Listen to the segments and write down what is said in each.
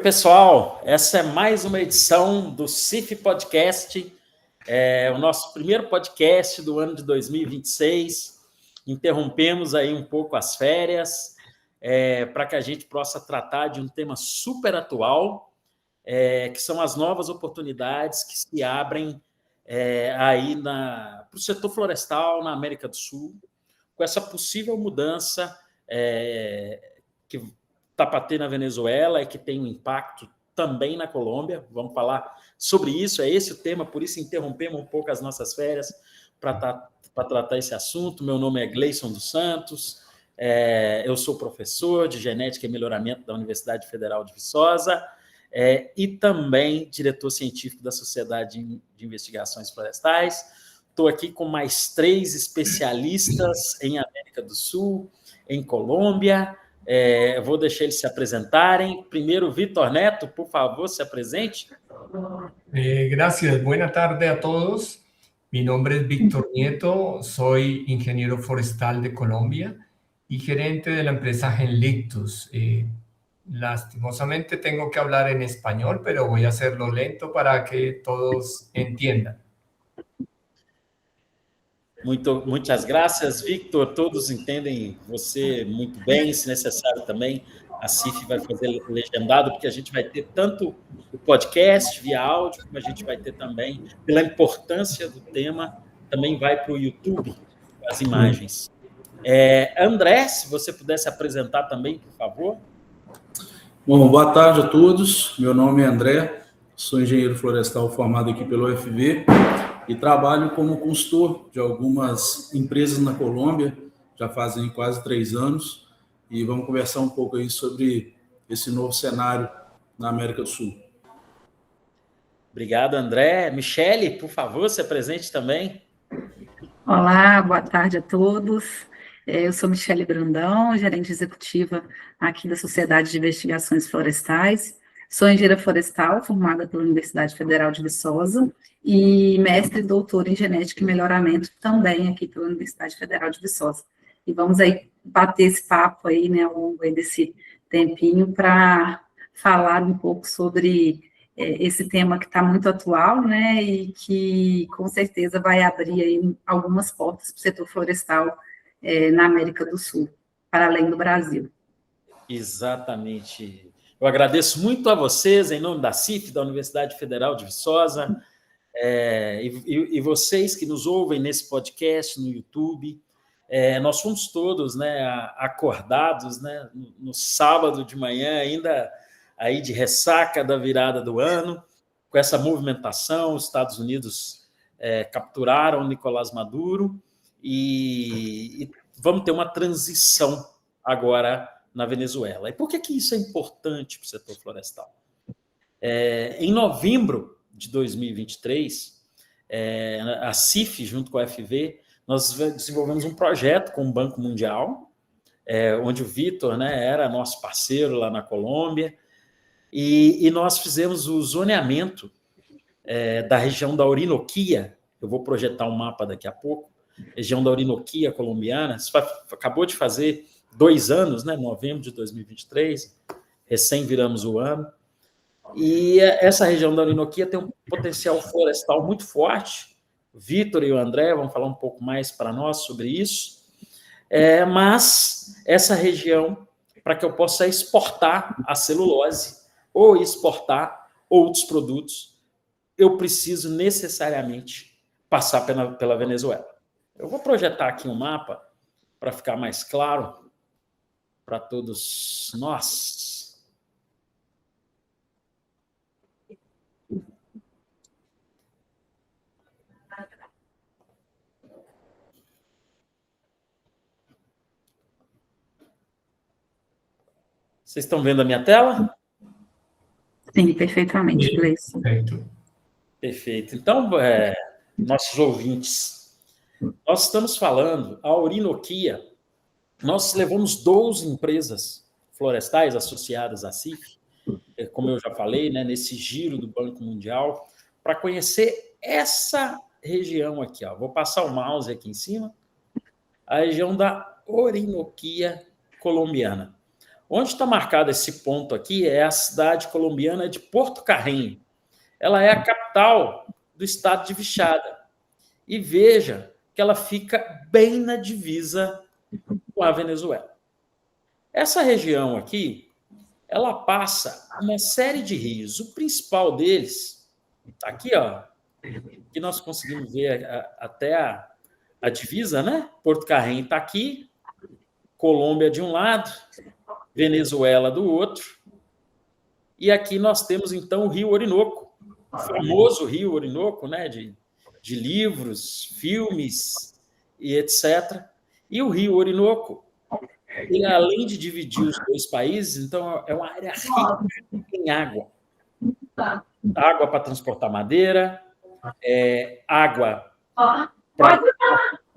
Oi, pessoal. Essa é mais uma edição do CIF Podcast, o nosso primeiro podcast do ano de 2026. Interrompemos aí um pouco as férias para que a gente possa tratar de um tema super atual, que são as novas oportunidades que se abrem aí para o setor florestal na América do Sul, com essa possível mudança que está para ter na Venezuela e que tem um impacto também na Colômbia. Vamos falar sobre isso, é esse o tema, por isso interrompemos um pouco as nossas férias para tratar esse assunto. Meu nome é Gleison dos Santos, eu sou professor de Genética e Melhoramento da Universidade Federal de Viçosa e também diretor científico da Sociedade de Investigações Florestais. Estou aqui com mais 3 especialistas em América do Sul, em Colômbia. Vou deixar eles se apresentarem. Primeiro, Vitor Neto, por favor, se apresente. Gracias, buena tarde a todos. Mi nombre es Víctor Nieto, soy ingeniero forestal de Colombia y gerente de la empresa Genlictus. Lastimosamente tengo que hablar en español, pero voy a hacerlo lento para que todos entiendan. Muitas graças, Victor. Todos entendem você muito bem, se necessário também. A CIF vai fazer legendado, porque a gente vai ter tanto o podcast via áudio, como a gente vai ter também, pela importância do tema, também vai para o YouTube, as imagens. André, se você pudesse apresentar também, por favor. Bom, boa tarde a todos. Meu nome é André, sou engenheiro florestal formado aqui pelo UFV e trabalho como consultor de algumas empresas na Colômbia, já fazem quase 3 anos, e vamos conversar um pouco aí sobre esse novo cenário na América do Sul. Obrigado, André. Michele, por favor, se apresente também. Olá, boa tarde a todos. Eu sou Michele Brandão, gerente executiva aqui da Sociedade de Investigações Florestais. Sou engenheira florestal, formada pela Universidade Federal de Viçosa, e mestre e doutora em Genética e Melhoramento também aqui pela Universidade Federal de Viçosa. E vamos aí bater esse papo aí, né, ao longo aí desse tempinho, para falar um pouco sobre esse tema que está muito atual, né, e que com certeza vai abrir aí algumas portas para o setor florestal na América do Sul, para além do Brasil. Exatamente. Eu agradeço muito a vocês, em nome da CIF, da Universidade Federal de Viçosa, e vocês que nos ouvem nesse podcast, no YouTube. Nós fomos todos, né, acordados, né, no sábado de manhã, ainda aí de ressaca da virada do ano, com essa movimentação. Os Estados Unidos capturaram Nicolás Maduro e vamos ter uma transição agora na Venezuela. E por que isso é importante para o setor florestal? Em novembro de 2023, a CIF, junto com a FV, nós desenvolvemos um projeto com o Banco Mundial, onde o Vitor, né, era nosso parceiro lá na Colômbia, e nós fizemos o zoneamento da região da Orinoquia. Eu vou projetar um mapa daqui a pouco, região da Orinoquia colombiana. Isso acabou de fazer 2 anos, né, novembro de 2023, recém viramos o ano, e essa região da Orinoquia tem um potencial florestal muito forte. O Vitor e o André vão falar um pouco mais para nós sobre isso, mas essa região, para que eu possa exportar a celulose ou exportar outros produtos, eu preciso necessariamente passar pela Venezuela. Eu vou projetar aqui um mapa para ficar mais claro para todos nós. Vocês estão vendo a minha tela? Sim, perfeitamente, Gleison. Perfeito. Então, nossos ouvintes, nós estamos falando, a Orinoquia, nós levamos 12 empresas florestais associadas à CIF, como eu já falei, né, nesse giro do Banco Mundial, para conhecer essa região aqui. Vou passar o mouse aqui em cima, a região da Orinoquia colombiana, Onde está marcado esse ponto aqui é a cidade colombiana de Porto Carreño. Ela é a capital do estado de Vichada. E veja que ela fica bem na divisa com a Venezuela. Essa região aqui, ela passa uma série de rios. O principal deles está aqui, ó, que nós conseguimos ver até a divisa, né? Porto Carreño está aqui, Colômbia de um lado, Venezuela do outro. E aqui nós temos, então, o Rio Orinoco, o famoso Rio Orinoco, né? De livros, filmes e etc. E o Rio Orinoco, ele, além de dividir os dois países, então é uma área rica em água. Água para transportar madeira, água para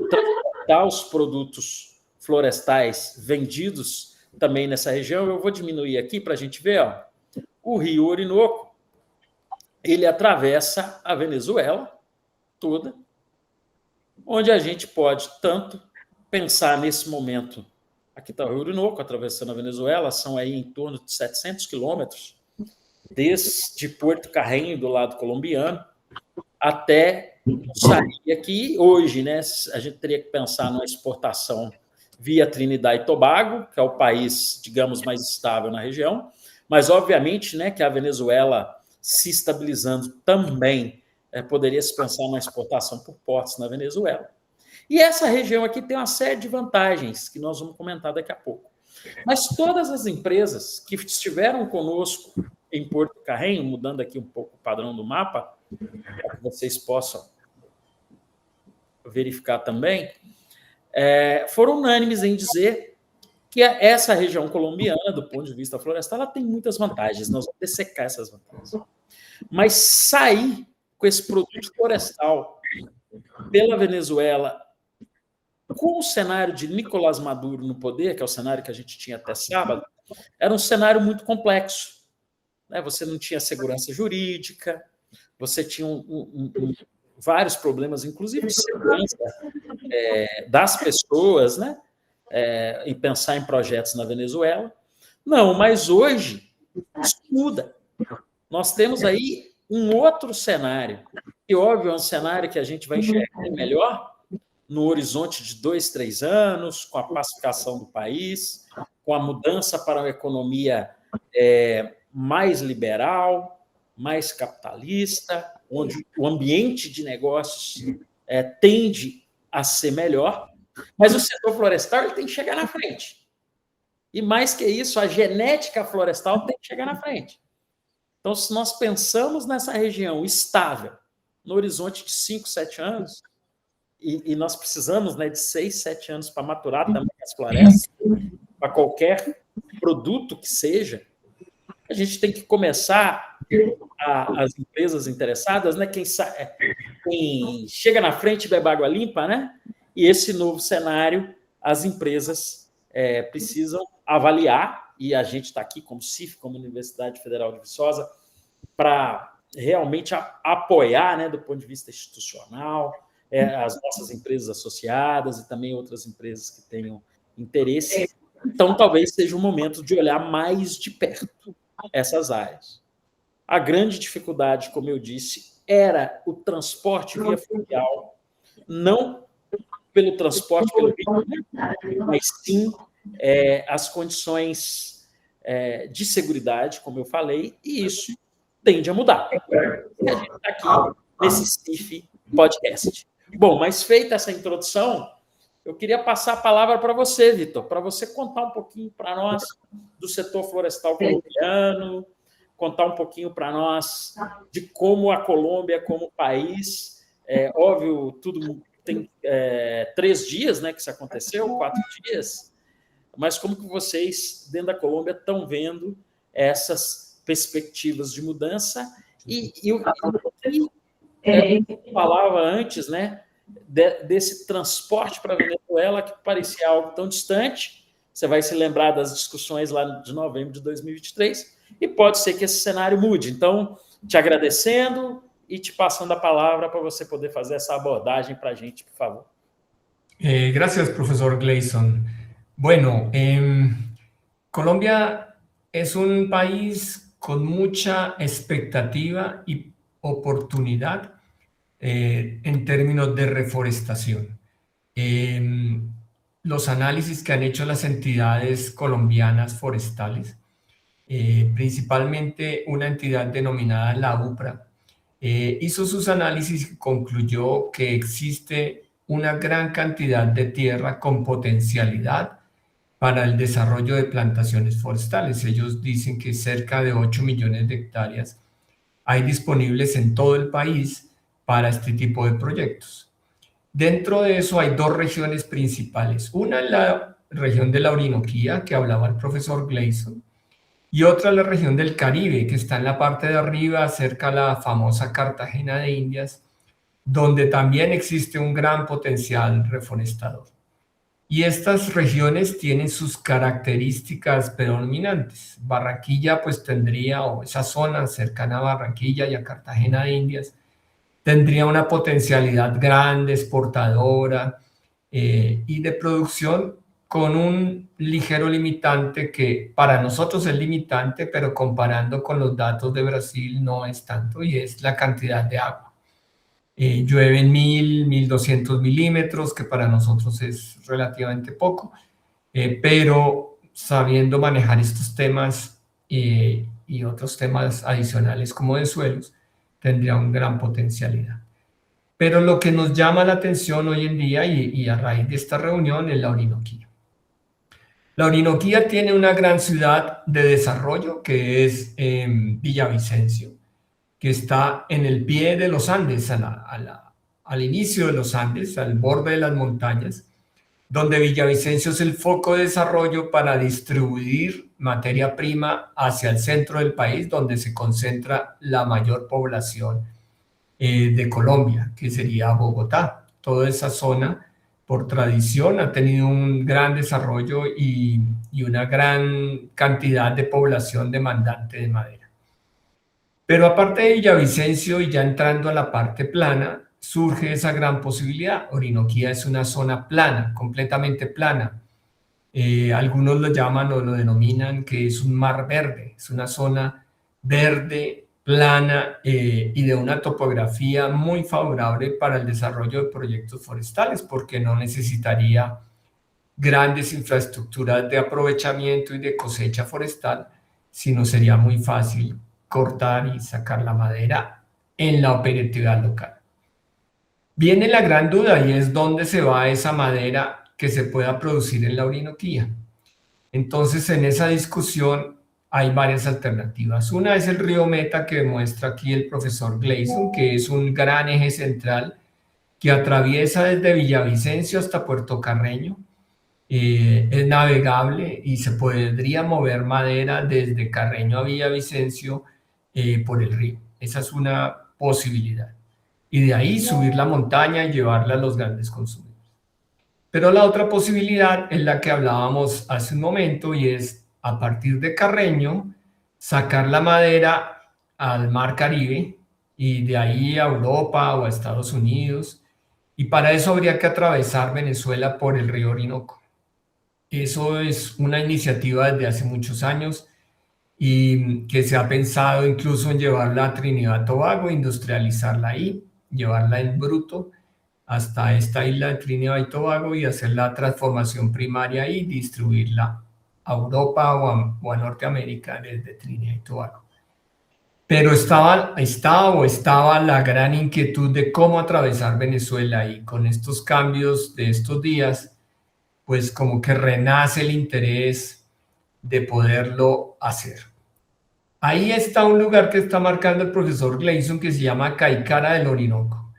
transportar os produtos florestais vendidos também nessa região. Eu vou diminuir aqui para a gente ver, ó. O Rio Orinoco, ele atravessa a Venezuela toda, onde a gente pode tanto pensar nesse momento. Aqui está o Rio Orinoco atravessando a Venezuela, são aí em torno de 700 quilômetros, desde Porto Carreño, do lado colombiano, até sair aqui. Hoje, né, a gente teria que pensar numa exportação via Trinidad e Tobago, que é o país, digamos, mais estável na região, mas, obviamente, né, que a Venezuela se estabilizando também, poderia se pensar numa exportação por portos na Venezuela. E essa região aqui tem uma série de vantagens que nós vamos comentar daqui a pouco. Mas todas as empresas que estiveram conosco em Porto Carreño, mudando aqui um pouco o padrão do mapa, para que vocês possam verificar também, foram unânimes em dizer que essa região colombiana, do ponto de vista florestal, ela tem muitas vantagens. Nós vamos dessecar essas vantagens. Mas sair com esse produto florestal pela Venezuela, com o cenário de Nicolás Maduro no poder, que é o cenário que a gente tinha até sábado, era um cenário muito complexo. Você não tinha segurança jurídica, você tinha vários problemas, inclusive de segurança das pessoas, né? Em pensar em projetos na Venezuela. Não, mas hoje isso muda. Nós temos aí um outro cenário, que, óbvio, é um cenário que a gente vai enxergar melhor no horizonte de 2, 3 anos, com a pacificação do país, com a mudança para uma economia mais liberal, mais capitalista, onde o ambiente de negócios tende a ser melhor, mas o setor florestal ele tem que chegar na frente. E mais que isso, a genética florestal tem que chegar na frente. Então, se nós pensamos nessa região estável, no horizonte de 5, 7 anos, e nós precisamos, né, de 6, 7 anos para maturar também as florestas, para qualquer produto que seja, a gente tem que começar, as empresas interessadas, né, quem chega na frente bebe água limpa, né? E esse novo cenário, as empresas precisam avaliar, e a gente está aqui como CIF, como Universidade Federal de Viçosa, para realmente apoiar, né, do ponto de vista institucional, as nossas empresas associadas e também outras empresas que tenham interesse. Então, talvez seja o momento de olhar mais de perto essas áreas. A grande dificuldade, como eu disse, era o transporte via fluvial, não pelo transporte pelo rio, mas sim as condições de seguridade, como eu falei, e isso tende a mudar. E a gente está aqui nesse CIF Podcast. Bom, mas feita essa introdução, eu queria passar a palavra para você, Vitor, para você contar um pouquinho para nós do setor florestal colombiano, contar um pouquinho para nós de como a Colômbia, como país, óbvio, tudo tem 3 dias, né, que isso aconteceu, 4 dias, mas como que vocês, dentro da Colômbia, estão vendo essas perspectivas de mudança e o que eu falava antes, né, desse transporte para a Venezuela, que parecia algo tão distante. Você vai se lembrar das discussões lá de novembro de 2023, e pode ser que esse cenário mude. Então, te agradecendo e te passando a palavra para você poder fazer essa abordagem para a gente, por favor. Gracias, profesor Gleison. Bueno, Colombia es un país con mucha expectativa y oportunidad en términos de reforestación. Los análisis que han hecho las entidades colombianas forestales, principalmente una entidad denominada la UPRA, hizo sus análisis y concluyó que existe una gran cantidad de tierra con potencialidad para el desarrollo de plantaciones forestales. Ellos dicen que cerca de 8 millones de hectáreas hay disponibles en todo el país para este tipo de proyectos. Dentro de eso hay dos regiones principales. Una es la región de la Orinoquía, que hablaba el profesor Gleison, y otra es la región del Caribe, que está en la parte de arriba, cerca de la famosa Cartagena de Indias, donde también existe un gran potencial reforestador. Y estas regiones tienen sus características predominantes. Barranquilla pues tendría, o esa zona cercana a Barranquilla y a Cartagena de Indias, tendría una potencialidad grande, exportadora y de producción, con un ligero limitante que para nosotros es limitante, pero comparando con los datos de Brasil no es tanto, y es la cantidad de agua. Llueven 1.200 milímetros, que para nosotros es relativamente poco, pero sabiendo manejar estos temas y otros temas adicionales como de suelos, tendría una gran potencialidad. Pero lo que nos llama la atención hoy en día y a raíz de esta reunión es la Orinoquía. La Orinoquía tiene una gran ciudad de desarrollo que es Villavicencio, que está en el pie de los Andes, al inicio de los Andes, al borde de las montañas, donde Villavicencio es el foco de desarrollo para distribuir materia prima hacia el centro del país, donde se concentra la mayor población de Colombia, que sería Bogotá. Toda esa zona, por tradición, ha tenido un gran desarrollo y una gran cantidad de población demandante de madera. Pero aparte de Villavicencio y ya entrando a la parte plana, surge esa gran posibilidad. Orinoquía es una zona plana, completamente plana. Algunos lo llaman o lo denominan que es un mar verde, es una zona verde, plana y de una topografía muy favorable para el desarrollo de proyectos forestales, porque no necesitaría grandes infraestructuras de aprovechamiento y de cosecha forestal, sino sería muy fácil cortar y sacar la madera en la operatividad local. Viene la gran duda, y es dónde se va esa madera que se pueda producir en la Orinoquía. Entonces, en esa discusión hay varias alternativas. Una es el río Meta, que muestra aquí el profesor Gleison, que es un gran eje central que atraviesa desde Villavicencio hasta Puerto Carreño. Es navegable y se podría mover madera desde Carreño a Villavicencio por el río. Esa es una posibilidad. Y de ahí subir la montaña y llevarla a los grandes consumidores. Pero la otra posibilidad es la que hablábamos hace un momento, y es a partir de Carreño sacar la madera al Mar Caribe y de ahí a Europa o a Estados Unidos. Y para eso habría que atravesar Venezuela por el río Orinoco. Eso es una iniciativa desde hace muchos años y que se ha pensado incluso en llevarla a Trinidad y Tobago, industrializarla ahí, llevarla en bruto hasta esta isla de Trinidad y Tobago y hacer la transformación primaria ahí y distribuirla a Europa o a Norteamérica desde Trinidad y Tobago. Pero estaba la gran inquietud de cómo atravesar Venezuela, y con estos cambios de estos días, pues como que renace el interés de poderlo hacer. Ahí está un lugar que está marcando el profesor Gleison, que se llama Caicara del Orinoco.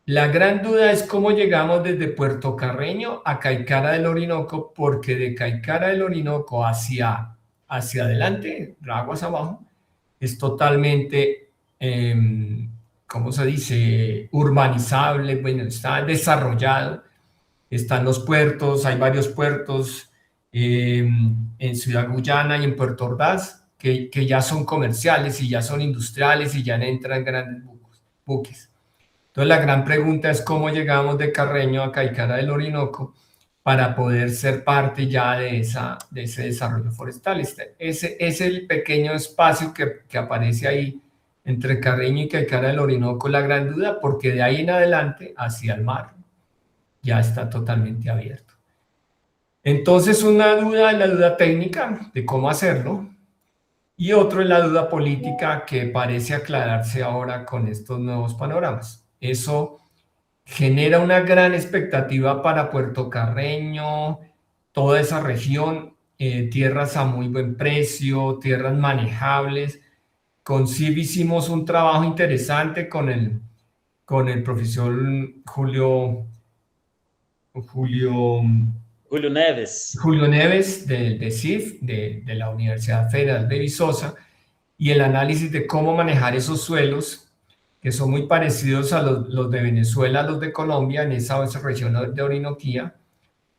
La gran duda es cómo llegamos desde Puerto Carreño a Caicara del Orinoco, porque de Caicara del Orinoco hacia adelante, aguas abajo, es totalmente, ¿cómo se dice?, urbanizable, bueno, está desarrollado. Están los puertos, hay varios puertos en Ciudad Guyana y en Puerto Ordaz que ya son comerciales y ya son industriales y ya entran grandes buques. Entonces la gran pregunta es cómo llegamos de Carreño a Caicara del Orinoco, para poder ser parte ya de ese desarrollo forestal. Ese es el pequeño espacio que aparece ahí entre Carreño y Caicara del Orinoco, la gran duda, porque de ahí en adelante hacia el mar ya está totalmente abierto. Entonces, una duda es la duda técnica de cómo hacerlo, y otro es la duda política que parece aclararse ahora con estos nuevos panoramas. Eso genera una gran expectativa para Puerto Carreño, toda esa región, tierras a muy buen precio, tierras manejables. Con CIV hicimos un trabajo interesante con el profesor Julio Neves de CIV, de la Universidad Federal de Viçosa, y el análisis de cómo manejar esos suelos que son muy parecidos a los de Venezuela, a los de Colombia, en esa región de Orinoquía.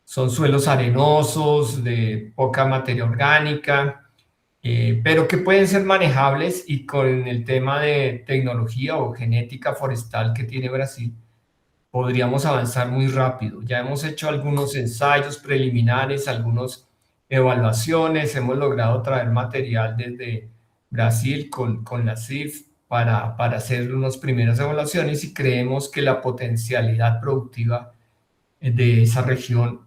Son suelos arenosos, de poca materia orgánica, pero que pueden ser manejables, y con el tema de tecnología o genética forestal que tiene Brasil, podríamos avanzar muy rápido. Ya hemos hecho algunos ensayos preliminares, algunas evaluaciones, hemos logrado traer material desde Brasil con la CIF para hacer unas primeras evaluaciones, y creemos que la potencialidad productiva de esa región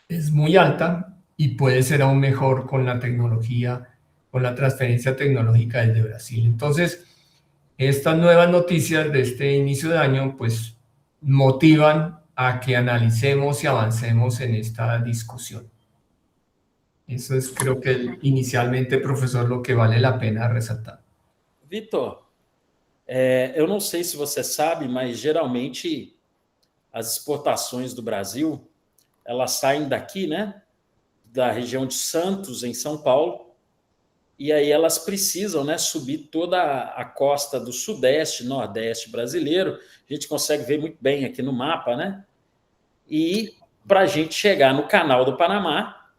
es muy alta y puede ser aún mejor con la tecnología, con la transferencia tecnológica desde Brasil. Entonces, estas nuevas noticias de este inicio de año pues motivan a que analicemos y avancemos en esta discusión. Eso es, creo que inicialmente, professor, lo que vale a pena ressaltar. Vitor, eu não sei se você sabe, mas geralmente as exportações do Brasil, elas saem daqui, né, da região de Santos, em São Paulo, e aí elas precisam, né, subir toda a costa do sudeste, nordeste brasileiro. A gente consegue ver muito bem aqui no mapa, né? E para a gente chegar no Canal do Panamá,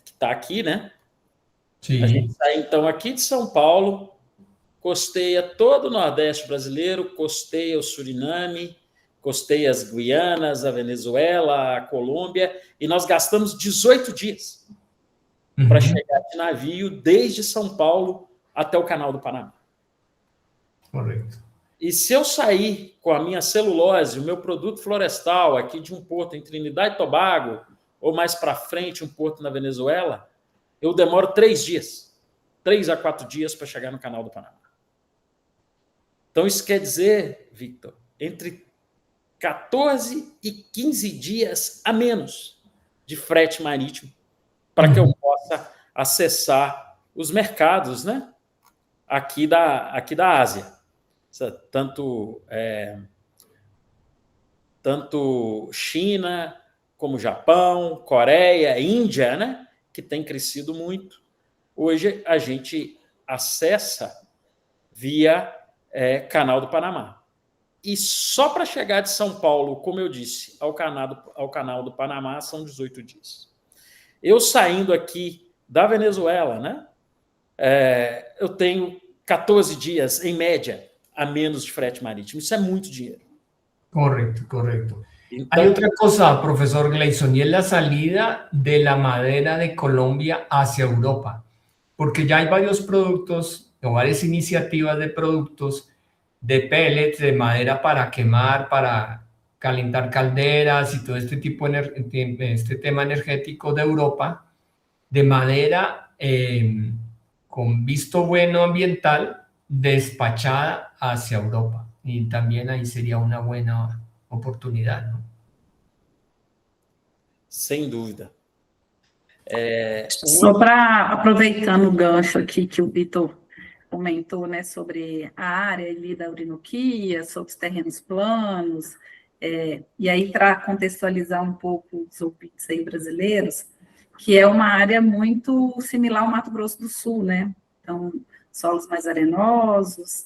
que está aqui, né? Sim. A gente sai então aqui de São Paulo, costeia todo o nordeste brasileiro, costeia o Suriname, costeia as Guianas, a Venezuela, a Colômbia, e nós gastamos 18 dias para chegar de navio desde São Paulo até o Canal do Panamá. Correto. E se eu sair com a minha celulose, o meu produto florestal aqui de um porto em Trinidad e Tobago, ou mais para frente um porto na Venezuela, eu demoro 3 dias, 3 a 4 dias para chegar no Canal do Panamá. Então isso quer dizer, Victor, entre 14 e 15 dias a menos de frete marítimo para que eu possa acessar os mercados, né, aqui da Ásia. Tanto China, como Japão, Coreia, Índia, né, que tem crescido muito. Hoje a gente acessa via Canal do Panamá. E só para chegar de São Paulo, como eu disse, ao Canal do Panamá são 18 dias. Eu saindo aqui da Venezuela, né, eu tenho 14 dias, em média, a menos de frete marítimo. Isso é muito dinheiro. Correcto, correcto. Hay otra cosa, profesor Gleison, y es la salida de la madera de Colombia hacia Europa, porque ya hay varios productos o varias iniciativas de productos de pellets, de madera para quemar, para calentar calderas y todo este tipo este tema energético de Europa, de madera con visto bueno ambiental, despachada hacia Europa. Y también ahí sería una buena oportunidad, ¿no? Sem dúvida. Só para, aproveitando o gancho aqui que o Vitor comentou, né, sobre a área ali da Orinoquia, sobre os terrenos planos, e aí para contextualizar um pouco os ouvintes aí brasileiros, que é uma área muito similar ao Mato Grosso do Sul, né? Então, solos mais arenosos,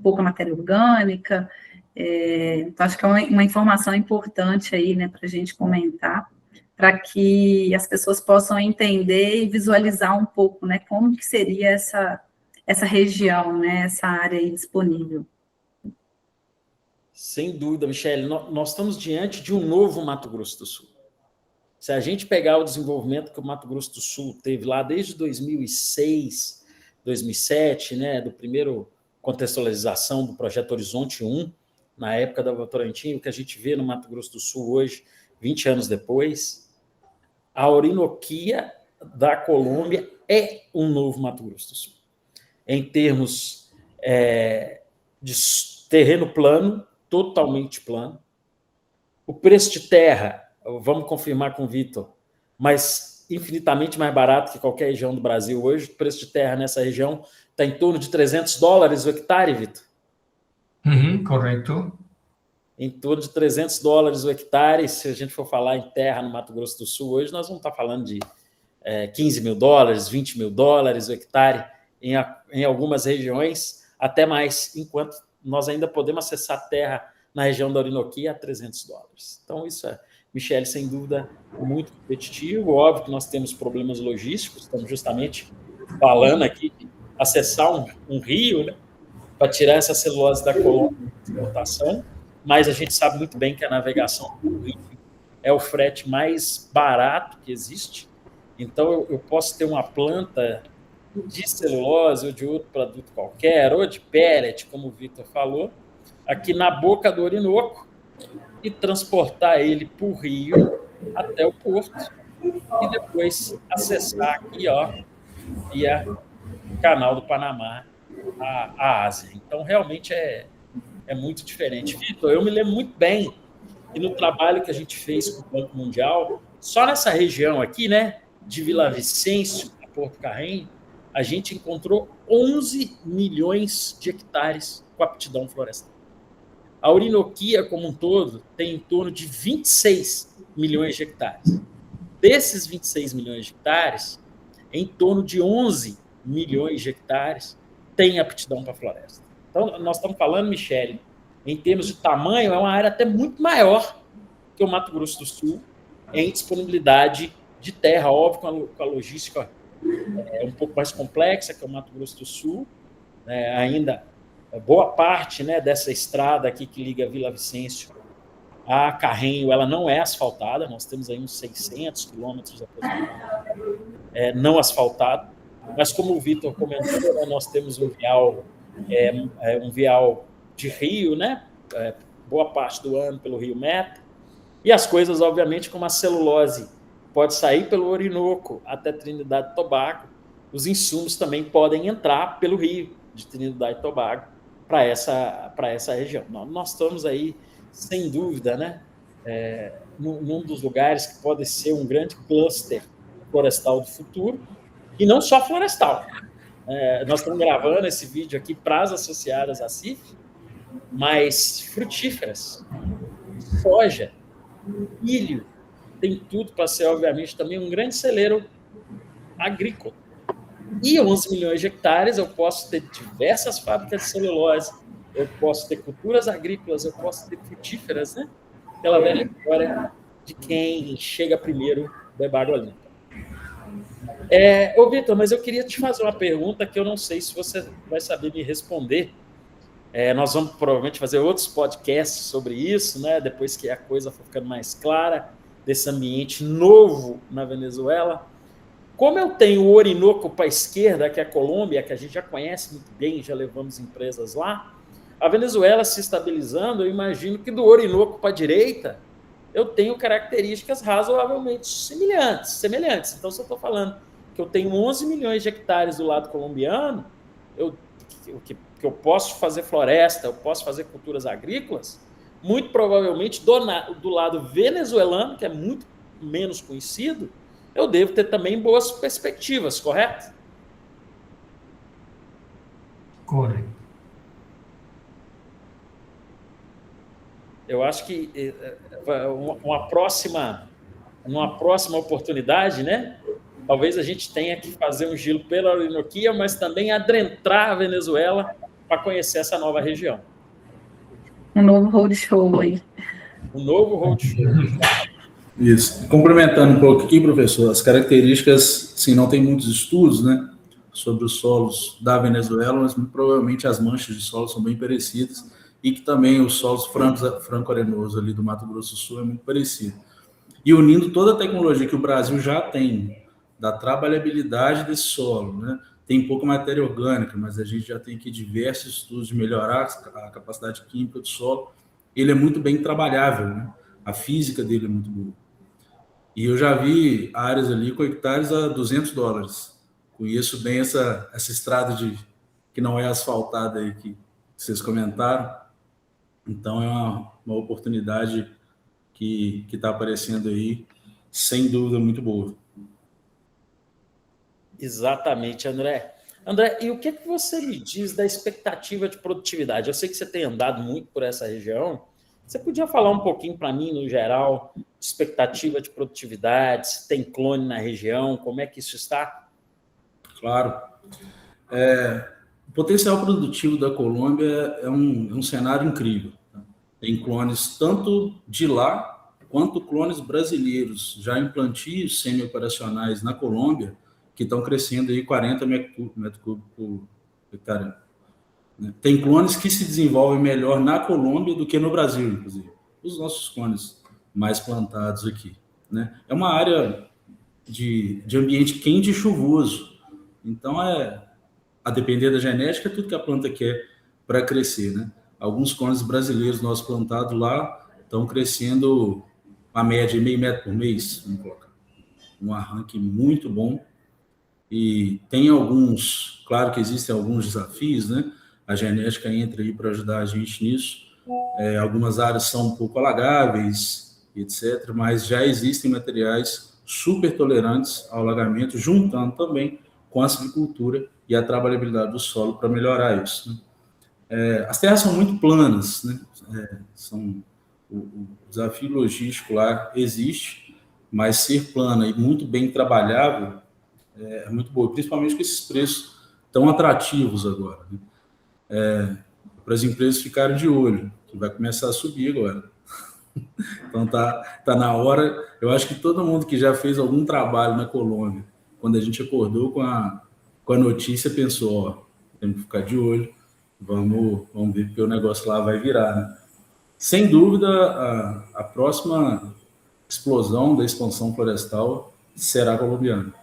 pouca matéria orgânica. Então, acho que é uma informação importante aí, né, para a gente comentar, para que as pessoas possam entender e visualizar um pouco, né, como que seria essa região, né, essa área aí disponível. Sem dúvida, Michele, nós estamos diante de um novo Mato Grosso do Sul. Se a gente pegar o desenvolvimento que o Mato Grosso do Sul teve lá desde 2006, 2007, né, do primeiro contextualização do projeto Horizonte 1, na época da Votorantim, o que a gente vê no Mato Grosso do Sul hoje, 20 anos depois, a Orinoquia da Colômbia é um novo Mato Grosso do Sul. Em termos de terreno plano, totalmente plano. O preço de terra, vamos confirmar com o Vitor, mas infinitamente mais barato que qualquer região do Brasil hoje. O preço de terra nessa região está em torno de $300 o hectare, Vitor? Correto. Em torno de $300 o hectare. Se a gente for falar em terra no Mato Grosso do Sul hoje, nós vamos estar falando de $15 mil, $20 mil o hectare, em algumas regiões, até mais, enquanto nós ainda podemos acessar terra na região da Orinoquia a $300. Então, isso Michele, sem dúvida, muito competitivo. Óbvio que nós temos problemas logísticos, estamos justamente falando aqui de acessar um rio, né, para tirar essa celulose da Colômbia de exportação, mas a gente sabe muito bem que a navegação do rio é o frete mais barato que existe. Então, eu posso ter uma planta de celulose ou de outro produto qualquer, ou de pellet, como o Vitor falou, aqui na boca do Orinoco, e transportar ele por rio até o porto, e depois acessar aqui, via o canal do Panamá, a Ásia. Então, realmente é muito diferente. Vitor, eu me lembro muito bem que no trabalho que a gente fez com o Banco Mundial, só nessa região aqui, né, de Vila Vicêncio a Porto Carreño, a gente encontrou 11 milhões de hectares com aptidão florestal. A Orinoquia, como um todo, tem em torno de 26 milhões de hectares. Desses 26 milhões de hectares, em torno de 11 milhões de hectares tem aptidão para floresta. Então, nós estamos falando, Michele, em termos de tamanho, é uma área até muito maior que o Mato Grosso do Sul em disponibilidade de terra. Óbvio, com a logística um pouco mais complexa que o Mato Grosso do Sul, ainda boa parte, né, dessa estrada aqui que liga Vila Vicêncio a Carreño, ela não é asfaltada, nós temos aí uns 600 quilômetros não asfaltado, mas como o Vitor comentou, né, nós temos um vial de rio, né, boa parte do ano pelo Rio Meta, e as coisas, obviamente, como a celulose pode sair pelo Orinoco até Trinidade e Tobago, os insumos também podem entrar pelo rio de Trinidade e Tobago para essa região. Nós estamos aí, sem dúvida, né, num dos lugares que pode ser um grande cluster florestal do futuro, e não só florestal. Nós estamos gravando esse vídeo aqui para as associadas à CIF, mas frutíferas, soja, milho, tem tudo para ser, obviamente, também um grande celeiro agrícola. E 11 milhões de hectares, eu posso ter diversas fábricas de celulose, eu posso ter culturas agrícolas, eu posso ter frutíferas, né? Aquela velha história de quem chega primeiro bebe água limpa. Ô, Vitor, mas eu queria te fazer uma pergunta que eu não sei se você vai saber me responder. Nós vamos provavelmente fazer outros podcasts sobre isso, né? Depois que a coisa for ficando mais clara, desse ambiente novo na Venezuela. Como eu tenho o Orinoco para a esquerda, que é a Colômbia, que a gente já conhece muito bem, já levamos empresas lá, a Venezuela se estabilizando, eu imagino que do Orinoco para a direita, eu tenho características razoavelmente semelhantes. Então, se eu estou falando que eu tenho 11 milhões de hectares do lado colombiano, que eu posso fazer floresta, eu posso fazer culturas agrícolas, muito provavelmente do lado venezuelano, que é muito menos conhecido, eu devo ter também boas perspectivas, correto? Correto. Eu acho que uma próxima oportunidade, né? Talvez a gente tenha que fazer um giro pela Orinoquia, mas também adentrar a Venezuela para conhecer essa nova região. Um novo roadshow aí. Um novo roadshow. Isso. Complementando um pouco aqui, professor, as características, sim, não tem muitos estudos, né, sobre os solos da Venezuela, mas provavelmente as manchas de solo são bem parecidas e que também os solos franco-arenosos ali do Mato Grosso do Sul é muito parecido. e unindo toda a tecnologia que o Brasil já tem, da trabalhabilidade desse solo, né? Tem pouca matéria orgânica, mas a gente já tem aqui diversos estudos de melhorar a capacidade química do solo. Ele é muito bem trabalhável, né? A física dele é muito boa. E eu já vi áreas ali com hectares a $200. Conheço bem essa estrada que não é asfaltada aí que vocês comentaram. Então, é uma oportunidade que está aparecendo aí, sem dúvida, muito boa. Exatamente, André. André, e o que você me diz da expectativa de produtividade? Eu sei que você tem andado muito por essa região. Você podia falar um pouquinho para mim, no geral, de expectativa de produtividade, se tem clone na região, como é que isso está? Claro. O potencial produtivo da Colômbia é um cenário incrível. Tem clones tanto de lá, quanto clones brasileiros, já em plantios semi-operacionais na Colômbia, que estão crescendo aí 40 metros cúbicos por hectare. Tem clones que se desenvolvem melhor na Colômbia do que no Brasil, inclusive. Os nossos clones mais plantados aqui, né? É uma área de ambiente quente e chuvoso. Então, a depender da genética, tudo que a planta quer para crescer, né? Alguns clones brasileiros nossos plantados lá estão crescendo a média de meio metro por mês, vamos colocar. Um arranque muito bom. E tem alguns, claro que existem alguns desafios, né? A genética entra aí para ajudar a gente nisso. Algumas áreas são um pouco alagáveis, etc., mas já existem materiais super tolerantes ao alagamento, juntando também com a silvicultura e a trabalhabilidade do solo para melhorar isso, né? As terras são muito planas, né? O desafio logístico lá existe, mas ser plana e muito bem trabalhável é muito boa, principalmente com esses preços tão atrativos agora, né? Para as empresas ficarem de olho, que vai começar a subir agora. Então tá na hora. Eu acho que todo mundo que já fez algum trabalho na Colômbia, quando a gente acordou com a notícia, pensou, temos que ficar de olho, vamos ver porque o negócio lá vai virar, né? Sem dúvida, a próxima explosão da expansão florestal será colombiana.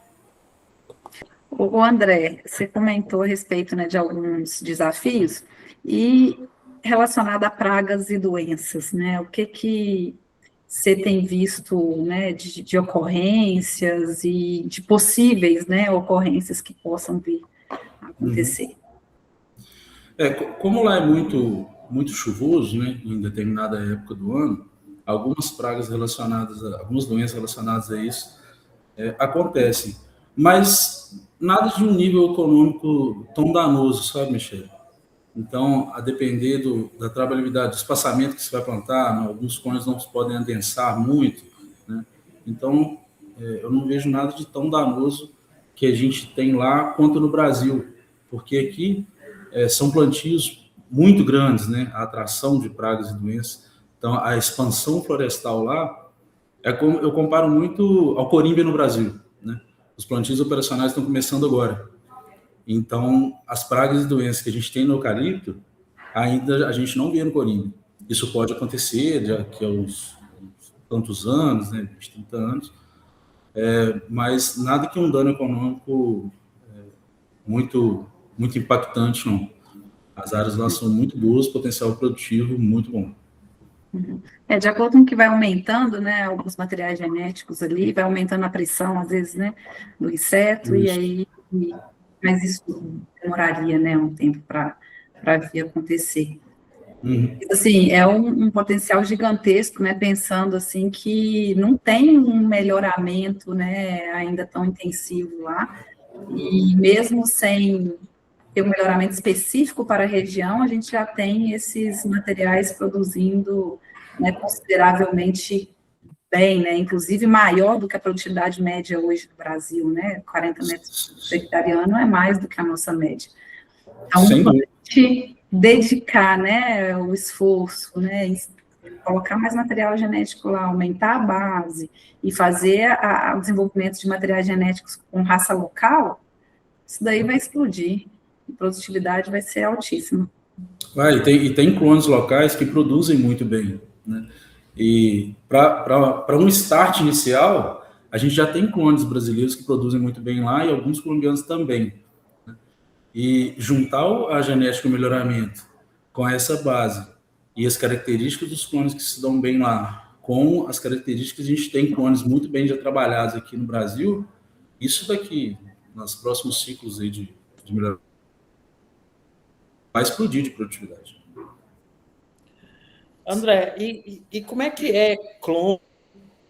O André, você comentou a respeito, né, de alguns desafios e relacionado a pragas e doenças, né? O que você tem visto, né, de ocorrências e de possíveis, né, ocorrências que possam vir a acontecer? Como lá é muito chuvoso, né, em determinada época do ano, algumas pragas algumas doenças relacionadas a isso acontecem, mas nada de um nível econômico tão danoso, sabe, Michel? Então, a depender da trabalhabilidade, do espaçamento que você vai plantar, alguns clones não podem adensar muito, né? Então, eu não vejo nada de tão danoso que a gente tem lá quanto no Brasil, porque aqui são plantios muito grandes, né? A atração de pragas e doenças. Então, a expansão florestal lá, eu comparo muito ao corímbia no Brasil, né? Os plantios operacionais estão começando agora. Então, as pragas e doenças que a gente tem no eucalipto, ainda a gente não vê no corímbia. Isso pode acontecer daqui a uns tantos anos, né, 20, 30 anos, mas nada que um dano econômico muito, muito impactante, não. As áreas lá são muito boas, potencial produtivo muito bom. De acordo com o que vai aumentando, né, alguns materiais genéticos ali, vai aumentando a pressão, às vezes, né, do inseto, isso. E aí, mas isso demoraria, né, um tempo para vir acontecer. Assim, é um potencial gigantesco, né, pensando, assim, que não tem um melhoramento, né, ainda tão intensivo lá, e mesmo sem ter um melhoramento específico para a região, a gente já tem esses materiais produzindo, né, consideravelmente bem, né, inclusive maior do que a produtividade média hoje do Brasil, né, 40 metros por hectare ano é mais do que a nossa média. Então, a gente dedicar, né, o esforço, né, colocar mais material genético lá, aumentar a base e fazer o desenvolvimento de materiais genéticos com raça local, isso daí vai explodir. A produtividade vai ser altíssima. E tem clones locais que produzem muito bem, né? E para um start inicial, a gente já tem clones brasileiros que produzem muito bem lá e alguns colombianos também. E juntar a genética e o melhoramento com essa base e as características dos clones que se dão bem lá, com as características que a gente tem clones muito bem já trabalhados aqui no Brasil, isso daqui, nos próximos ciclos aí de melhoramento, vai explodir de produtividade. André, e como é que é clone,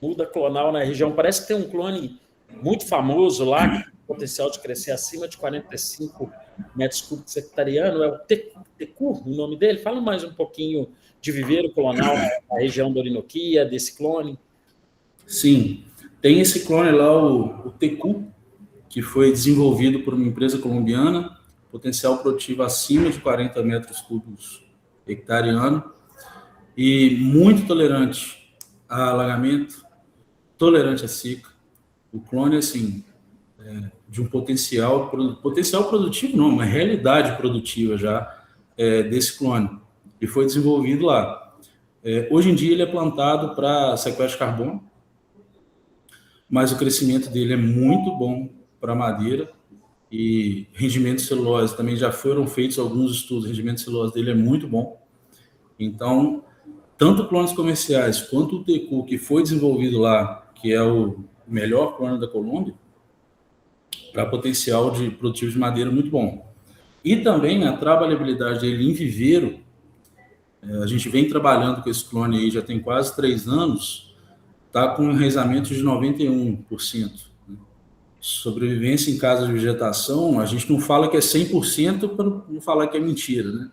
muda clonal na região? Parece que tem um clone muito famoso lá, que tem potencial de crescer acima de 45 metros cúbicos hectariano, é o Tecu, o nome dele? Fala mais um pouquinho de viveiro clonal na região da Orinoquia, desse clone. Sim, tem esse clone lá, o Tecu, que foi desenvolvido por uma empresa colombiana, potencial produtivo acima de 40 metros cúbicos hectariano, e muito tolerante a alagamento, tolerante a seca. O clone, assim, de um potencial produtivo, não, uma realidade produtiva já desse clone, e foi desenvolvido lá. Hoje em dia ele é plantado para sequestro de carbono, mas o crescimento dele é muito bom para madeira e rendimento de celulose. Também já foram feitos alguns estudos, o rendimento de celulose dele é muito bom. Então, tanto clones comerciais quanto o Tecu, que foi desenvolvido lá, que é o melhor clone da Colômbia, para potencial de produtivo de madeira muito bom. E também a trabalhabilidade dele em viveiro, a gente vem trabalhando com esse clone aí já tem quase 3 anos, está com um enraizamento de 91%. Sobrevivência em casa de vegetação, a gente não fala que é 100% para não falar que é mentira, né?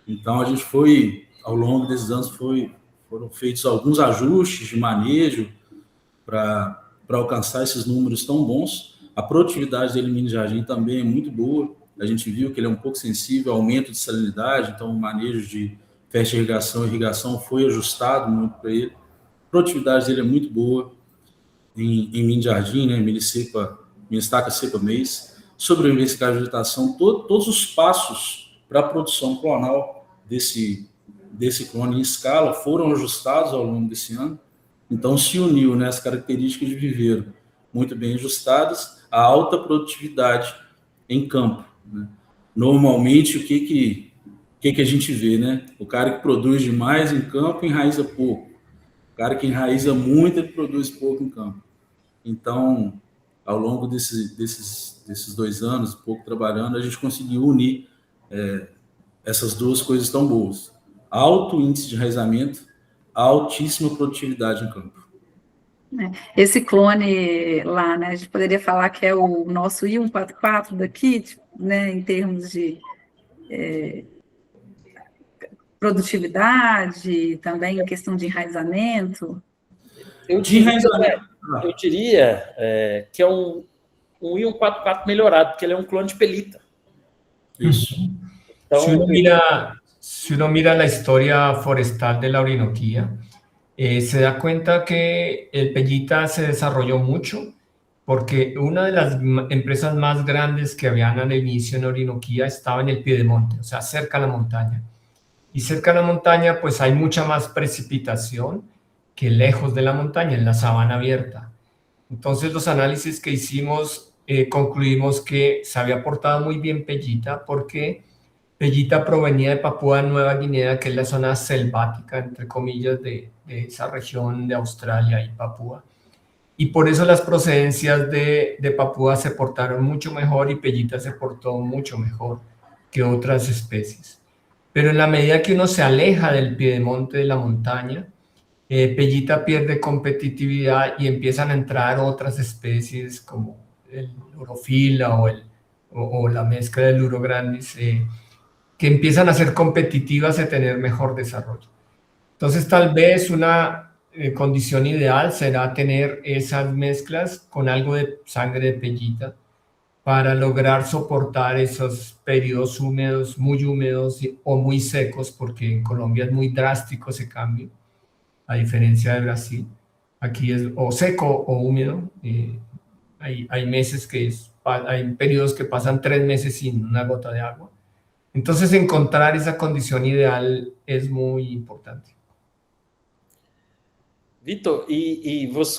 Então, a gente foi, ao longo desses anos, foram feitos alguns ajustes de manejo para alcançar esses números tão bons. A produtividade dele em mini jardim também é muito boa. A gente viu que ele é um pouco sensível ao aumento de salinidade, então o manejo de fértil irrigação e irrigação foi ajustado muito para ele. A produtividade dele é muito boa em mini jardim, né, mini estaca seca mês, sobrevivência em vegetação, todos os passos para a produção clonal desse clone em escala foram ajustados ao longo desse ano. Então, se uniu, né, as características de viveiro muito bem ajustadas, a alta produtividade em campo, né? Normalmente, o que a gente vê, né? O cara que produz demais em campo enraiza pouco. O cara que enraiza muito, ele produz pouco em campo. Então, ao longo desses 2 anos, pouco trabalhando, a gente conseguiu unir essas duas coisas tão boas. Alto índice de enraizamento, altíssima produtividade em campo. Esse clone lá, né, a gente poderia falar que é o nosso I144 daqui, né, em termos de produtividade, também em questão de enraizamento. Eu diria que é um I144 melhorado, porque ele é um clone de pelita. Isso. Então, si uno mira la historia forestal de la Orinoquía, se da cuenta que el Pellita se desarrolló mucho porque una de las empresas más grandes que habían al inicio en Orinoquía estaba en el piedemonte, o sea, cerca a la montaña. Y cerca a la montaña, pues hay mucha más precipitación que lejos de la montaña, en la sabana abierta. Entonces, los análisis que hicimos, concluimos que se había portado muy bien Pellita porque Pellita provenía de Papúa Nueva Guinea, que es la zona selvática, entre comillas, de esa región de Australia y Papúa. Y por eso las procedencias de Papúa se portaron mucho mejor y Pellita se portó mucho mejor que otras especies. Pero en la medida que uno se aleja del piedemonte de la montaña, Pellita pierde competitividad y empiezan a entrar otras especies como el Urofila o la mezcla del Uro grandis, que empiezan a ser competitivas y a tener mejor desarrollo. Entonces, tal vez una condición ideal será tener esas mezclas con algo de sangre de Pellita para lograr soportar esos periodos húmedos, muy húmedos o muy secos, porque en Colombia es muy drástico ese cambio, a diferencia de Brasil. Aquí es o seco o húmedo. Hay meses hay periodos que pasan 3 meses sin una gota de agua. Entonces, encontrar esa condición ideal es muy importante. Vitor,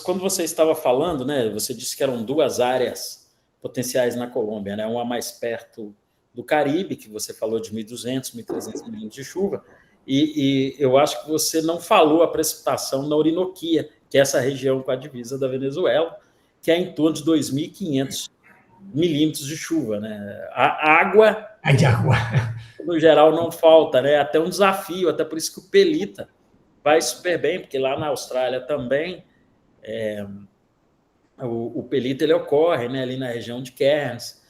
quando você estava falando, né, você disse que eram 2 áreas potenciais na Colômbia, né, uma mais perto do Caribe, que você falou de 1.200, 1.300 milímetros de chuva, e eu acho que você não falou a precipitação na Orinoquia, que é essa região com a divisa da Venezuela, que é em torno de 2.500 milímetros de chuva, né? A água, Hay agua. no geral, não falta, né? Até um desafio, até por isso que o Pelita vai super bem, porque lá na Austrália também o Pelita ele ocorre, né, ali na região de Cairns,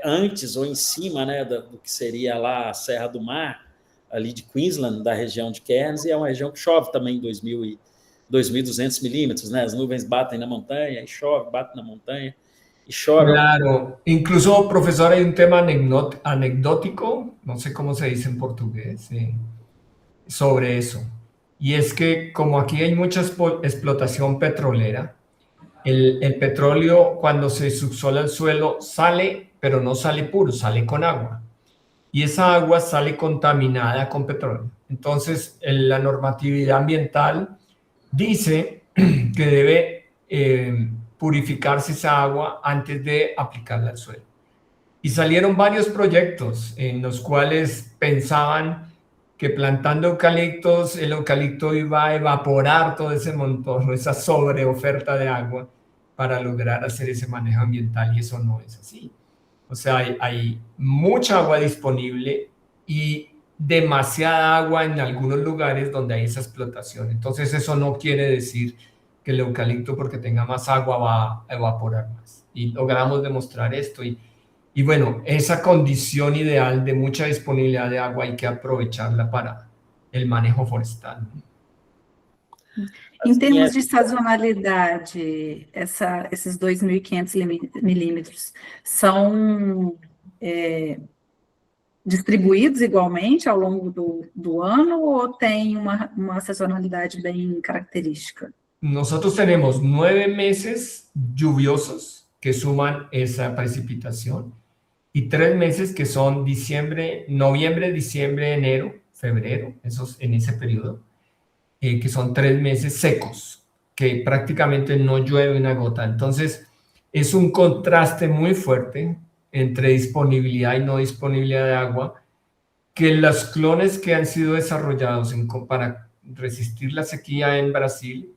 antes ou em cima, né, do que seria lá a Serra do Mar, ali de Queensland, da região de Cairns, e é uma região que chove também 2.200 milímetros, né? As nuvens batem na montanha, e chove, bate na montanha, e chove. Claro, incluso, profesor, hay un tema anecdótico, no sé cómo se dice en portugués, sobre eso. Y es que como aquí hay mucha explotación petrolera, el petróleo cuando se subsola el suelo sale, pero no sale puro, sale con agua. Y esa agua sale contaminada con petróleo. Entonces, la normatividad ambiental dice que debe purificarse esa agua antes de aplicarla al suelo. Y salieron varios proyectos en los cuales pensaban que plantando eucaliptos, el eucalipto iba a evaporar todo ese montón, esa sobreoferta de agua para lograr hacer ese manejo ambiental, y eso no es así. O sea, hay mucha agua disponible y demasiada agua en algunos lugares donde hay esa explotación. Entonces, eso no quiere decir que el eucalipto, porque tenga más agua, va a evaporar más. Y logramos demostrar esto. Y bueno, esa condición ideal de mucha disponibilidad de agua hay que aprovecharla para el manejo forestal. Em termos de sazonalidade, esses 2.500 milímetros são distribuídos igualmente ao longo do ano ou tem uma sazonalidade bem característica? Nosotros tenemos 9 meses lluviosos que suman esa precipitación y 3 meses que son noviembre, diciembre, enero, febrero, esos en ese periodo, que son 3 meses secos, que prácticamente no llueve una gota. Entonces, es un contraste muy fuerte entre disponibilidad y no disponibilidad de agua, que los clones que han sido desarrollados para resistir la sequía en Brasil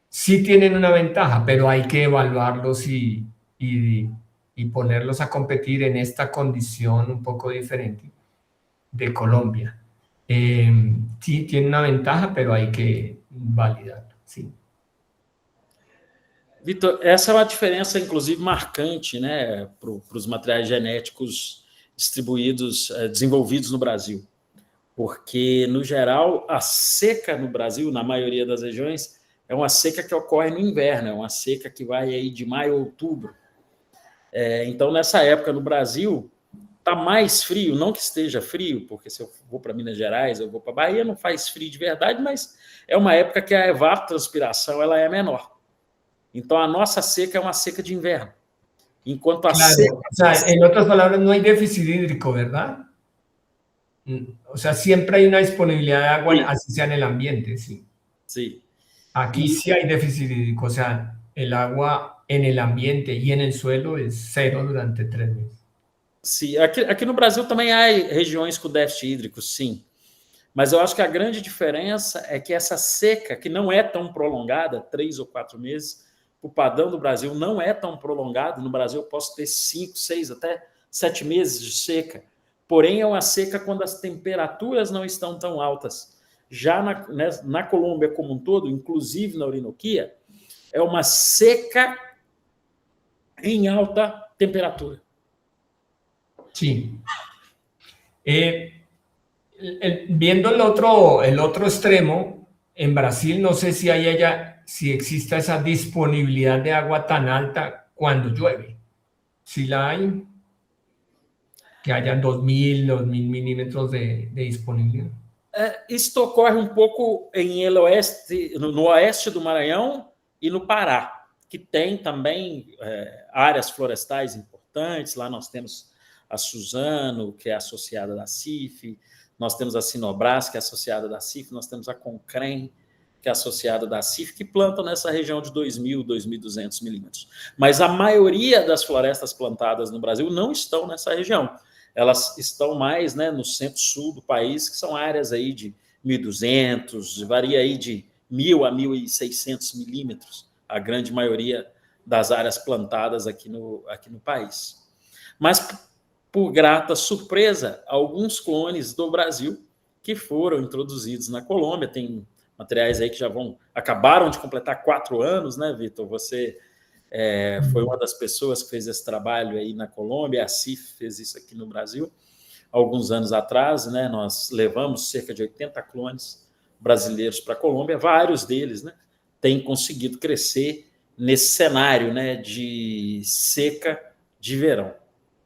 sí tienen una ventaja, pero hay que evaluarlos y ponerlos a competir en esta condición un poco diferente de Colombia. Sí, tiene una ventaja, pero hay que validarlo, sim. Vitor, essa é uma diferença, inclusive, marcante, né, para os materiais genéticos desenvolvidos no Brasil. Porque, no geral, a seca no Brasil, na maioria das regiões, é uma seca que ocorre no inverno, é uma seca que vai aí de maio a outubro. Então, nessa época no Brasil, está mais frio, não que esteja frio, porque se eu vou para Minas Gerais, eu vou para Bahia, não faz frio de verdade, mas é uma época que a evapotranspiração ela é menor. Então, a nossa seca é uma seca de inverno. Enquanto a seca... O sea, en otras palabras, no hay déficit hídrico, ¿verdad? O sea, siempre hay una disponibilidad de agua, sí, así sea en el ambiente, sí. Sí. Aquí sí hay déficit hídrico, o sea, el agua en el ambiente y en el suelo es 0 durante 3 meses. Sim, aqui no Brasil também há regiões com déficit hídrico, sim. Mas eu acho que a grande diferença é que essa seca, que não é tão prolongada, 3 ou 4 meses, o padrão do Brasil não é tão prolongado. No Brasil eu posso ter 5, 6, até 7 meses de seca. Porém, é uma seca quando as temperaturas não estão tão altas. Já na Colômbia como um todo, inclusive na Orinoquia, é uma seca em alta temperatura. Sí. Viendo el otro extremo, en Brasil no sé si exista esa disponibilidad de agua tan alta cuando llueve. Si la hay, que hayan 2.000 milímetros de disponibilidad. Isso ocorre um pouco no oeste do Maranhão e no Pará, que tem também áreas florestais importantes. Lá nós temos a Suzano, que é associada da CIF, nós temos a Sinobras, que é associada da CIF, nós temos a Concrem, que é associada da CIF, que plantam nessa região de 2.000, 2.200 milímetros. Mas a maioria das florestas plantadas no Brasil não estão nessa região. Elas estão mais, né, no centro-sul do país, que são áreas aí de 1.200, varia aí de 1.000 a 1.600 milímetros, a grande maioria das áreas plantadas aqui no país. Mas, por grata surpresa, alguns clones do Brasil que foram introduzidos na Colômbia, tem materiais aí que acabaram de completar 4 anos, né, Vitor? Você foi uma das pessoas que fez esse trabalho aí na Colômbia, a CIF fez isso aqui no Brasil, alguns anos atrás, né, nós levamos cerca de 80 clones brasileiros para a Colômbia, vários deles, né, têm conseguido crescer nesse cenário, né, de seca de verão.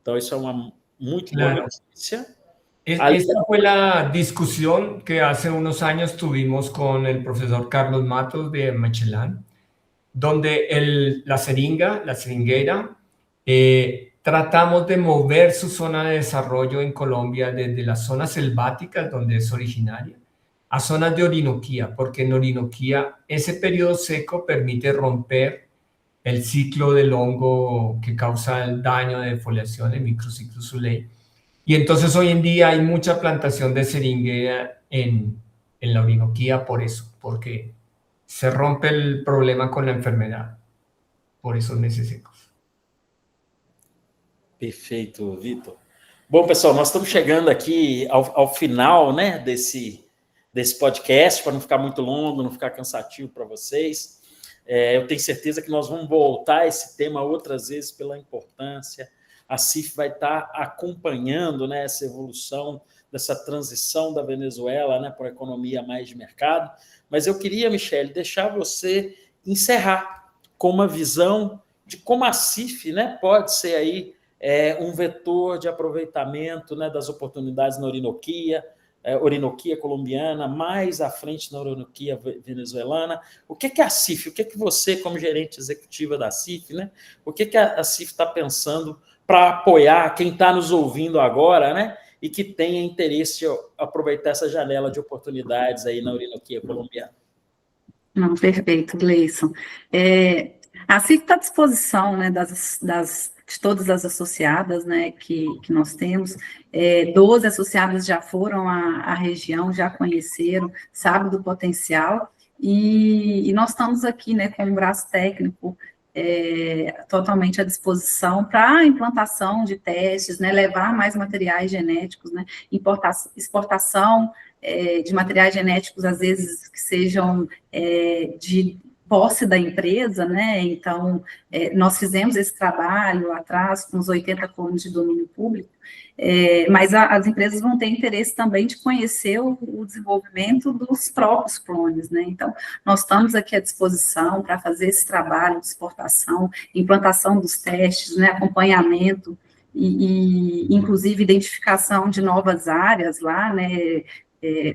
Então, isso é uma muito boa notícia. Esta fue la discusión que hace unos años tuvimos con el profesor Carlos Matos de Michelán, donde la seringueira, tratamos de mover su zona de desarrollo en Colombia desde las zonas selváticas, donde es originaria, a zonas de Orinoquía, porque en Orinoquía ese periodo seco permite romper el ciclo del hongo que causa el daño de defoliación, el Microcyclus zulei. Y entonces hoy en día hay mucha plantación de seringueira en la Orinoquía por eso, porque se rompe el problema con la enfermedad por esos meses secos. Perfeito, Vitor. Bom, pessoal, nós estamos chegando aqui ao final, né, desse podcast, para não ficar muito longo, não ficar cansativo para vocês. Eu tenho certeza que nós vamos voltar a esse tema outras vezes pela importância. A CIF vai estar acompanhando, né, essa evolução, dessa transição da Venezuela, né, para a economia mais de mercado. Mas eu queria, Michele, deixar você encerrar com uma visão de como a CIF, né, pode ser aí um vetor de aproveitamento, né, das oportunidades na Orinoquia colombiana, mais à frente na Orinoquia venezuelana. O que é a CIF? O que você, como gerente executiva da CIF, né, o que a CIF está pensando para apoiar quem está nos ouvindo agora, né, e que tenha interesse em aproveitar essa janela de oportunidades aí na Orinoquia colombiana? Não, perfeito, Gleison. A CIF está à disposição, né, de todas as associadas, né, que nós temos. 12 associadas já foram à região, já conheceram, sabem do potencial, e nós estamos aqui, né, com um braço técnico totalmente à disposição para a implantação de testes, né, levar mais materiais genéticos, né, exportação de materiais genéticos, às vezes, que sejam de posse da empresa, né, então, nós fizemos esse trabalho lá atrás, com os 80 clones de domínio público, mas as empresas vão ter interesse também de conhecer o desenvolvimento dos próprios clones, né, então, nós estamos aqui à disposição para fazer esse trabalho de exportação, implantação dos testes, né, acompanhamento, e inclusive, identificação de novas áreas lá, né,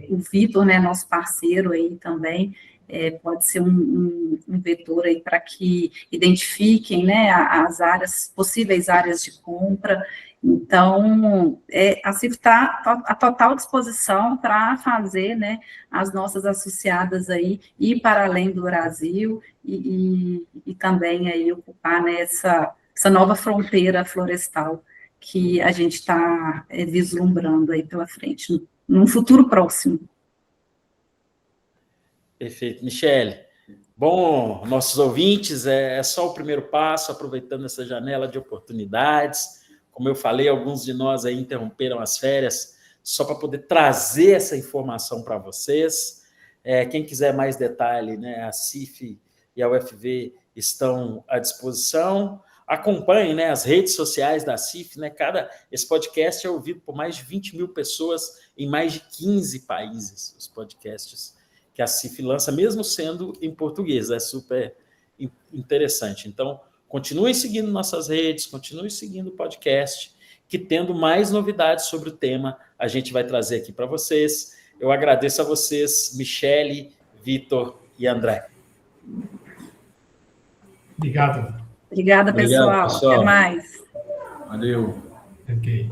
o Vitor, né, nosso parceiro aí também, pode ser um vetor aí para que identifiquem, né, as possíveis áreas de compra. Então, a CIF está à total disposição para fazer, né, as nossas associadas aí ir para além do Brasil e também aí ocupar, né, essa nova fronteira florestal que a gente está vislumbrando aí pela frente, num futuro próximo. Perfeito. Michele, bom, nossos ouvintes, é só o primeiro passo, aproveitando essa janela de oportunidades. Como eu falei, alguns de nós aí interromperam as férias só para poder trazer essa informação para vocês. Quem quiser mais detalhe, né, a CIF e a UFV estão à disposição. Acompanhe, né, as redes sociais da CIF, né, esse podcast é ouvido por mais de 20 mil pessoas em mais de 15 países, os podcasts que a CIF lança, mesmo sendo em português, é super interessante. Então, continue seguindo nossas redes, continue seguindo o podcast, que tendo mais novidades sobre o tema, a gente vai trazer aqui para vocês. Eu agradeço a vocês, Michele, Vitor e André. Obrigado. Obrigada, pessoal. Até mais. Valeu. Ok.